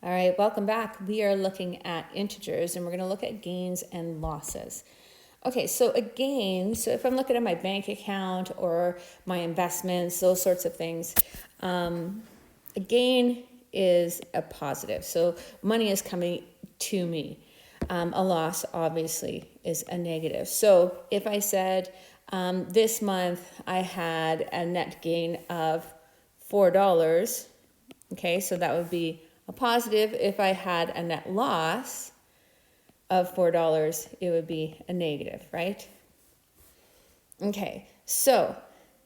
All right, welcome back. We are looking at integers and we're going to look at gains and losses. Okay, so a gain, so if I'm looking at my bank account or my investments, those sorts of things, a gain is a positive. So money is coming to me. A loss, obviously, is a negative. So if I said this month I had a net gain of $4, okay, so that would be a positive. If I had a net loss of $4, it would be a negative, right? Okay, so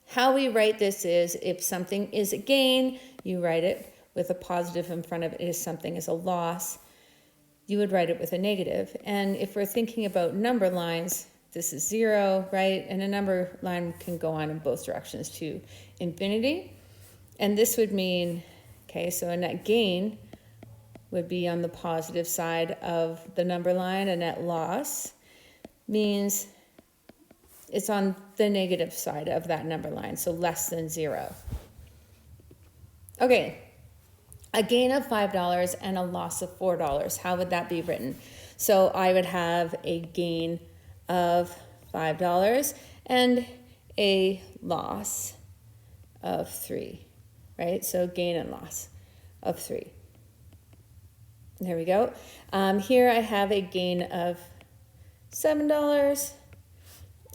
how we write this is if something is a gain, you write it with a positive in front of it. If something is a loss, you would write it with a negative. And if we're thinking about number lines, this is 0, right? And a number line can go on in both directions to infinity. And this would mean, okay, so a net gain would be on the positive side of the number line. A net loss means it's on the negative side of that number line, so less than 0. Okay, a gain of $5 and a loss of $4. How would that be written? So I would have a gain of $5 and a loss of 3, right? So gain and loss of 3. There we go. Here I have a gain of $7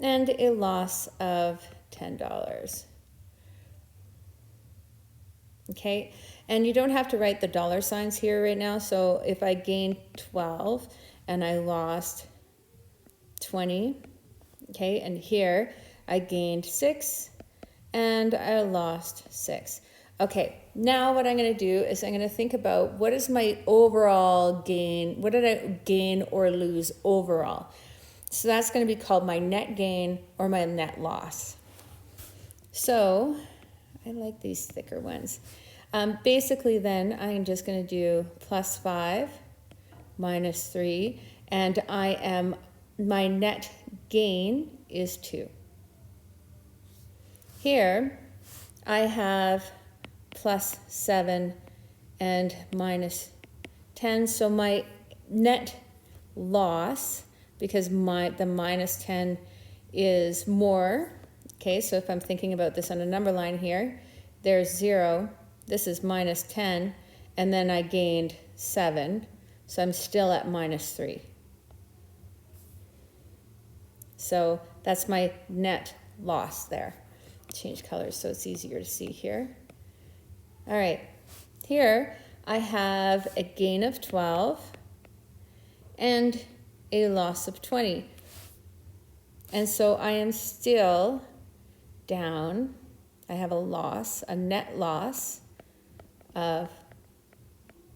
and a loss of $10. Okay, and you don't have to write the dollar signs here right now. So if I gained 12 and I lost 20, okay, and here I gained 6 and I lost 6. Okay, now what I'm going to do is I'm going to think about what is my overall gain, what did I gain or lose overall? So that's going to be called my net gain or my net loss. So I like these thicker ones. Basically then I'm just going to do plus 5 minus 3, and my net gain is 2. Here I have plus 7 and minus 10. So my net loss, because the minus 10 is more, okay, so if I'm thinking about this on a number line here, there's 0, this is minus 10, and then I gained 7, so I'm still at minus 3. So that's my net loss there. Change colors so it's easier to see here. All right, here I have a gain of 12 and a loss of 20. And so I am still down. I have a loss, a net loss of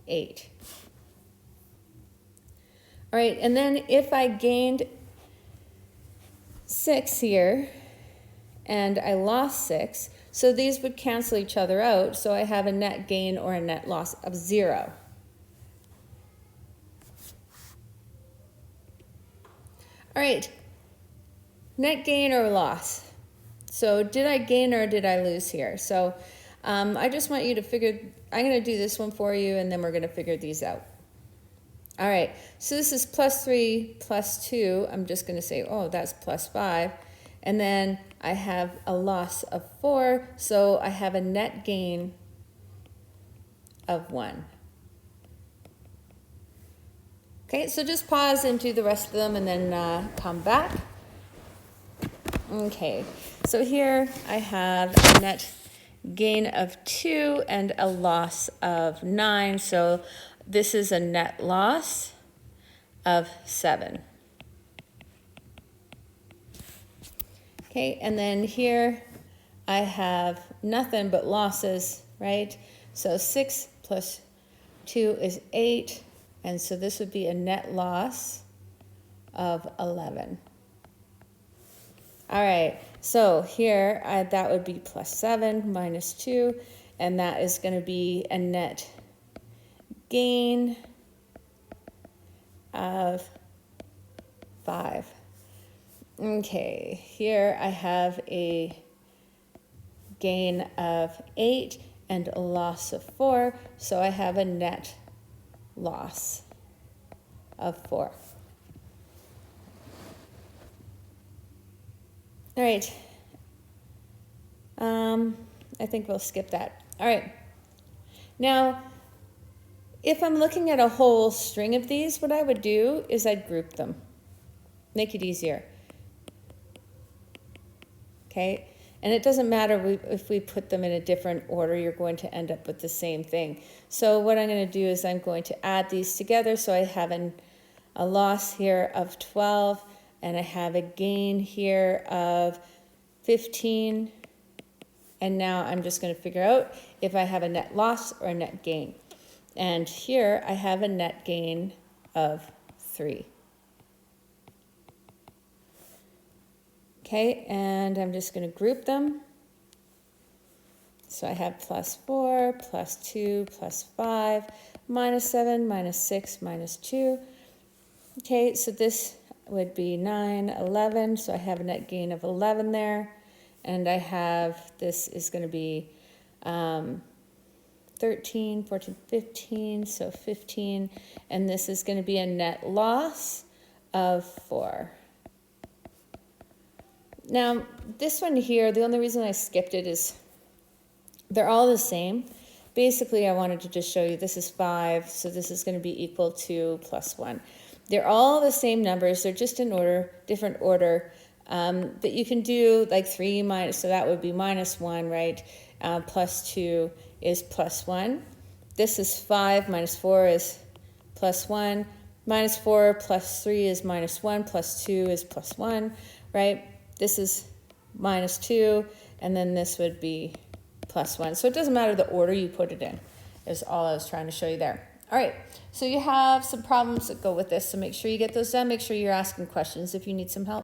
8. All right, and then if I gained 6 here and I lost 6, so these would cancel each other out, so I have a net gain or a net loss of 0. All right, net gain or loss. So did I gain or did I lose here? So I just want you to figure, I'm going to do this one for you and then we're going to figure these out. All right, so this is plus 3 plus 2. I'm just going to say, oh, that's plus 5. And then I have a loss of 4, so I have a net gain of 1. Okay, so just pause and do the rest of them and then come back. Okay, so here I have a net gain of 2 and a loss of 9, so this is a net loss of 7. Okay, and then here I have nothing but losses, right? So 6 plus 2 is 8, and so this would be a net loss of 11. All right, so here that would be plus 7 minus 2, and that is going to be a net gain of 5. Okay, here I have a gain of 8 and a loss of 4, so I have a net loss of 4. All right. I think we'll skip that. All right. Now, if I'm looking at a whole string of these, what I would do is I'd group them. Make it easier. Okay? And it doesn't matter if we put them in a different order, you're going to end up with the same thing. So what I'm going to do is I'm going to add these together. So I have a loss here of 12, and I have a gain here of 15. And now I'm just going to figure out if I have a net loss or a net gain. And here I have a net gain of 3. Okay, and I'm just going to group them. So I have plus 4, plus 2, plus 5, minus 7, minus 6, minus 2. Okay, so this would be 9, 11. So I have a net gain of 11 there. And I have, this is going to be 13, 14, 15, so 15. And this is going to be a net loss of 4. Now, this one here, the only reason I skipped it is they're all the same. Basically, I wanted to just show you this is 5, so this is going to be equal to plus 1. They're all the same numbers. They're just in order, different order. But you can do like 3 minus, so that would be minus 1, right? Plus 2 is plus 1. This is 5 minus 4 is plus 1. Minus 4 plus 3 is minus 1. Plus 2 is plus 1, right? This is minus 2, and then this would be plus 1. So it doesn't matter the order you put it in, is all I was trying to show you there. All right, so you have some problems that go with this, so make sure you get those done. Make sure you're asking questions if you need some help.